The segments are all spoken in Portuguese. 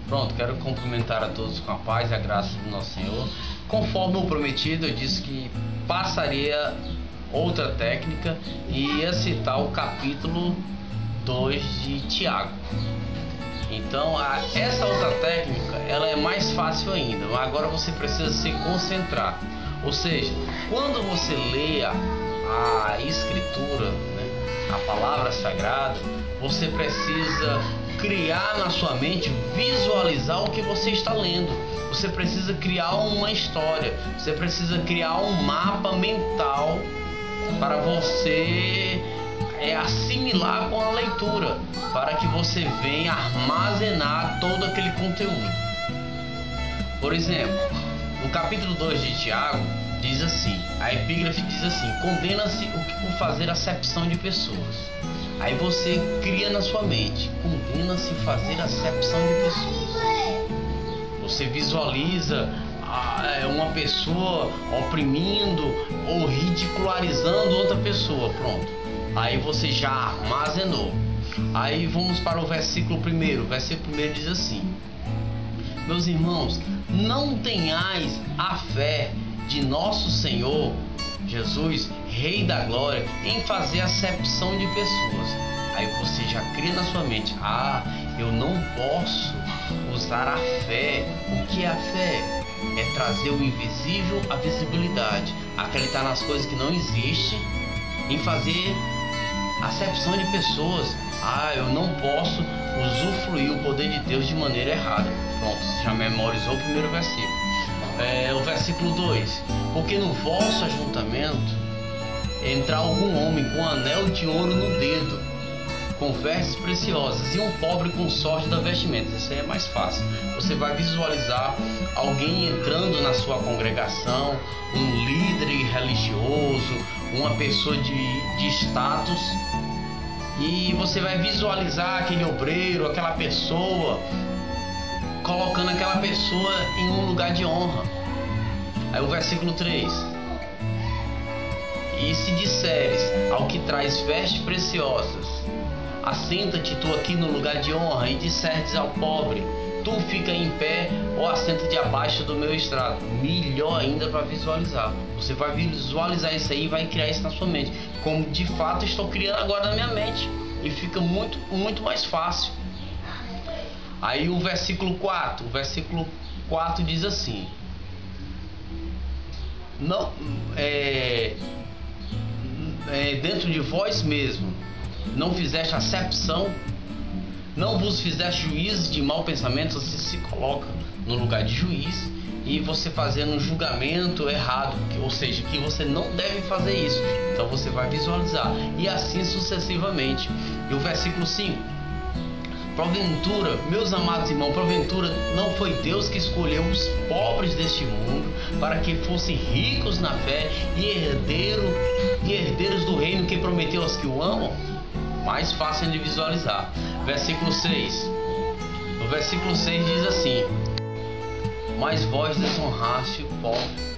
Pronto, quero cumprimentar a todos com a paz e a graça do nosso Senhor. Conforme o prometido, eu disse que passaria outra técnica e ia citar o capítulo 2 de Tiago. Então, essa outra técnica, ela é mais fácil ainda. Agora você precisa se concentrar. Ou seja, quando você lê a Escritura, né, a palavra sagrada, você precisa criar na sua mente, visualizar o que você está lendo. Você precisa criar uma história, você precisa criar um mapa mental para você assimilar com a leitura, para que você venha armazenar todo aquele conteúdo. Por exemplo, no capítulo 2 de Tiago, diz assim, a epígrafe diz assim: condena-se o fazer acepção de pessoas. Aí você cria na sua mente, condena-se fazer acepção de pessoas. Você visualiza uma pessoa oprimindo ou ridicularizando outra pessoa, pronto. Aí você já armazenou. Aí vamos para o versículo 1. O versículo 1 diz assim: meus irmãos, não tenhais a fé de nosso Senhor Jesus, Rei da Glória, em fazer acepção de pessoas. Aí você já cria na sua mente: eu não posso usar a fé. O que é a fé? É trazer o invisível à visibilidade, acreditar nas coisas que não existem, em fazer acepção de pessoas. Eu não posso usufruir o poder de Deus de maneira errada. Pronto, você já memorizou o primeiro versículo. O versículo 2: porque no vosso ajuntamento entrar algum homem com anel de ouro no dedo, com vestes preciosas, e um pobre com sorte da vestimenta. Isso aí é mais fácil. Você vai visualizar alguém entrando na sua congregação, um líder religioso, uma pessoa de status, e você vai visualizar aquele obreiro, aquela pessoa, colocando aquela pessoa em um lugar de honra. Aí o versículo 3: e se disseres ao que traz vestes preciosas, assenta-te tu aqui no lugar de honra, e disserdes ao pobre, tu fica em pé, ou assenta-te abaixo do meu estrado. Melhor ainda para visualizar. Você vai visualizar isso aí e vai criar isso na sua mente, como de fato estou criando agora na minha mente, e fica muito, muito mais fácil. Aí o versículo 4 diz assim: não, dentro de vós mesmo não fizeste acepção, não vos fizeste juízo de mau pensamento. Você se coloca no lugar de juiz e você fazendo um julgamento errado, ou seja, que você não deve fazer isso. Então você vai visualizar, e assim sucessivamente. E o versículo 5: porventura, meus amados irmãos, porventura não foi Deus que escolheu os pobres deste mundo para que fossem ricos na fé e herdeiros do reino que prometeu aos que o amam? Mais fácil de visualizar. Versículo 6. No versículo 6 diz assim: mas vós desonraste o pobre.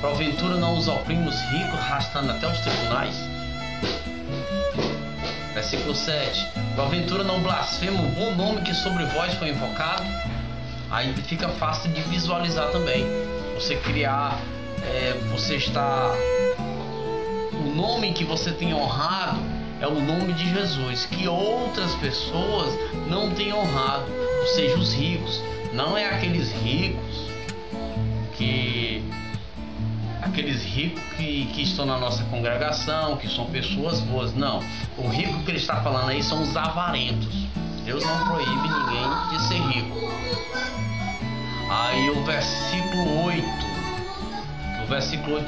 Porventura não os oprime os ricos, arrastando até os tribunais? Versículo 7: porventura não blasfema o bom nome que sobre vós foi invocado? Aí fica fácil de visualizar também. Você criar, o nome que você tem honrado é o nome de Jesus, que outras pessoas não têm honrado. Ou seja, os ricos. Não é aqueles ricos que estão na nossa congregação, que são pessoas boas. Não, o rico que ele está falando aí são os avarentos. Deus não proíbe ninguém de ser rico. Aí o versículo 8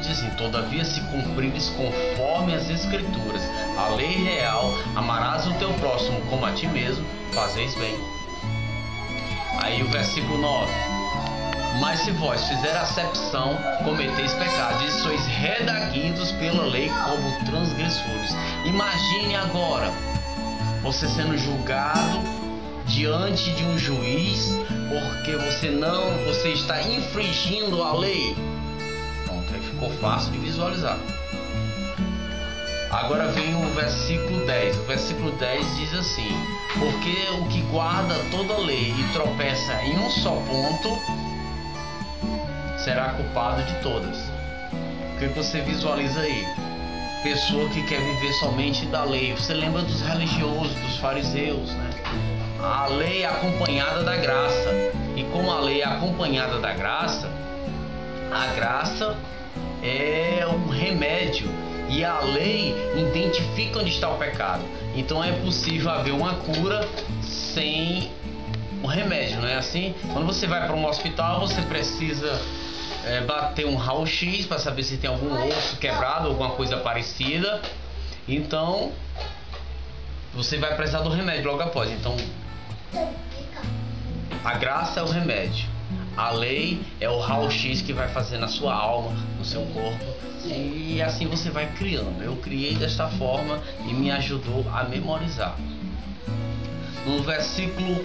diz assim: todavia, se cumprires conforme as escrituras, a lei real, amarás o teu próximo como a ti mesmo, fazeis bem. Aí o versículo 9: mas se vós fizer acepção, cometeis pecados, e sois redarguidos pela lei como transgressores. Imagine agora você sendo julgado diante de um juiz porque você está infringindo a lei. Pronto, aí ficou fácil de visualizar. Agora vem o versículo 10. O versículo 10 diz assim: Porque o que guarda toda a lei e tropeça em um só ponto será culpado de todas. O que você visualiza aí? Pessoa que quer viver somente da lei. Você lembra dos religiosos, dos fariseus, né? A lei é acompanhada da graça. E como a lei é acompanhada da graça, a graça é um remédio. E a lei identifica onde está o pecado. Então é possível haver uma cura sem um remédio, não é assim? Quando você vai para um hospital, você precisa bater um raio-x para saber se tem algum osso quebrado, alguma coisa parecida. Então você vai precisar do remédio logo após. Então a graça é o remédio, a lei é o raio-x que vai fazer na sua alma, no seu corpo, e assim você vai criando. Eu criei desta forma e me ajudou a memorizar. No versículo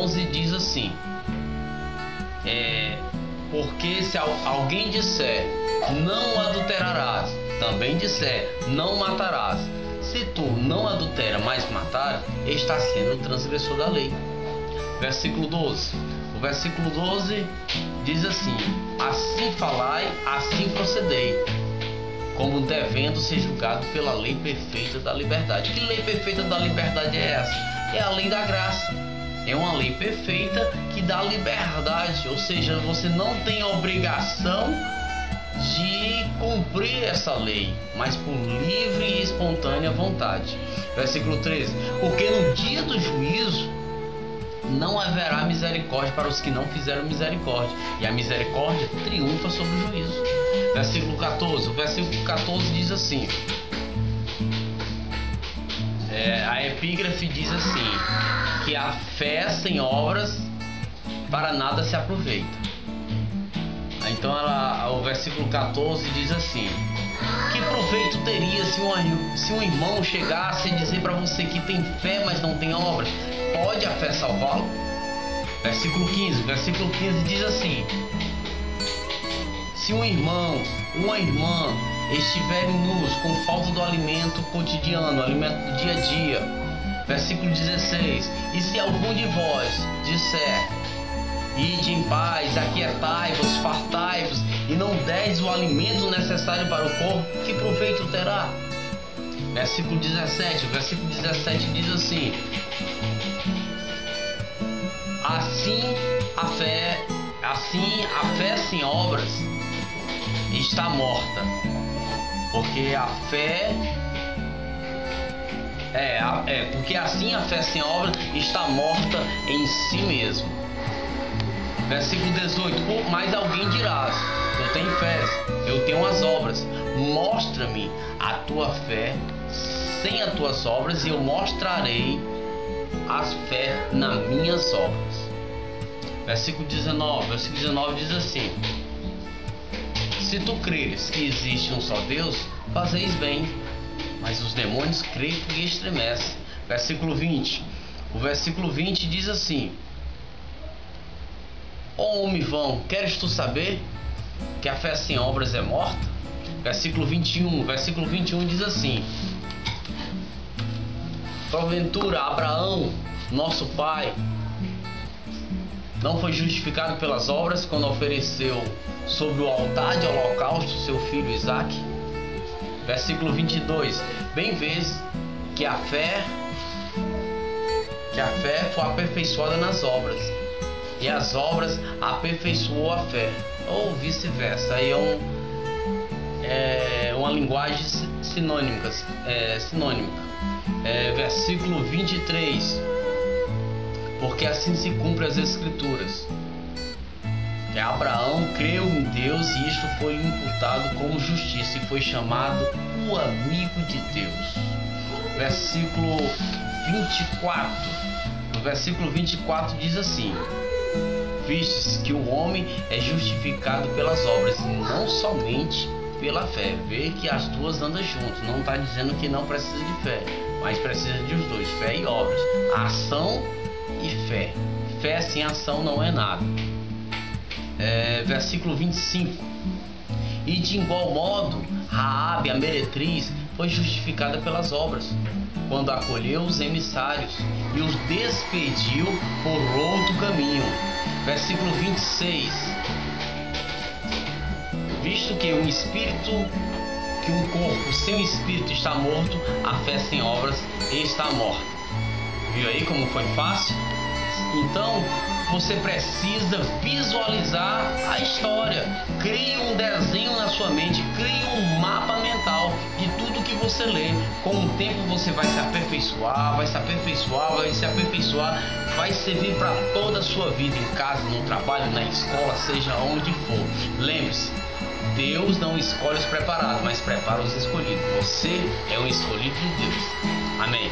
11 diz assim: porque se alguém disser não adulterarás, também disser não matarás, se tu não adultera, mas matar, está sendo transgressor da lei. Versículo 12. O versículo 12 diz assim: assim falai, assim procedei, como devendo ser julgado pela lei perfeita da liberdade. Que lei perfeita da liberdade é essa? É a lei da graça. É uma lei perfeita que dá liberdade, ou seja, você não tem a obrigação de cumprir essa lei, mas por livre e espontânea vontade. Versículo 13: porque no dia do juízo não haverá misericórdia para os que não fizeram misericórdia, e a misericórdia triunfa sobre o juízo. Versículo 14. O versículo 14 diz assim: a epígrafe diz assim, que a fé sem obras para nada se aproveita. Então o versículo 14 diz assim: que proveito teria se um irmão chegasse a dizer para você que tem fé, mas não tem obras? Pode a fé salvá-lo? Versículo 15. Versículo 15 diz assim: se um irmão, uma irmã estiverem nus com falta do alimento cotidiano, alimento do dia a dia. Versículo 16: e se algum de vós disser: ide em paz, aquietai-vos, fartai-vos, e não deres o alimento necessário para o corpo, que proveito terá? Versículo 17. O versículo 17 diz assim: assim a fé sem obras está morta, porque a fé porque assim a fé sem obras está morta em si mesmo. Versículo 18: mas alguém dirá: eu tenho fé, eu tenho as obras. Mostra-me a tua fé sem as tuas obras, e eu mostrarei a fé nas minhas obras. Versículo 19. Versículo 19 diz assim: se tu creres que existe um só Deus, fazeis bem, mas os demônios creem e estremecem. Versículo 20. O versículo 20 diz assim: ó homem vão, queres tu saber que a fé sem obras é morta? Versículo 21. Versículo 21 diz assim: porventura Abraão, nosso pai, não foi justificado pelas obras quando ofereceu sobre o altar de holocausto seu filho Isaque? Versículo 22. Bem vês que a fé foi aperfeiçoada nas obras, e as obras aperfeiçoou a fé, ou vice-versa. Aí é uma linguagem sinônica. Versículo 23. Porque assim se cumprem as escrituras, que Abraão creu em Deus, e isto foi imputado como justiça, e foi chamado o amigo de Deus. Versículo 24. No versículo 24 diz assim: vistes que o homem é justificado pelas obras, e não somente pela fé. Vê que as duas andam juntas. Não está dizendo que não precisa de fé, mas precisa dos dois, fé e obras, ação e fé. Fé sem ação não é nada. Versículo 25. E de igual modo Raabe, a meretriz, foi justificada pelas obras, quando acolheu os emissários e os despediu por outro caminho. Versículo 26. Visto que um corpo sem espírito está morto, a fé sem obras está morta. Viu aí como foi fácil? Então, você precisa visualizar a história. Crie um desenho na sua mente, crie um mapa mental de tudo que você lê. Com o tempo você vai se aperfeiçoar, vai servir para toda a sua vida, em casa, no trabalho, na escola, seja onde for. Lembre-se, Deus não escolhe os preparados, mas prepara os escolhidos. Você é um escolhido de Deus. Amém.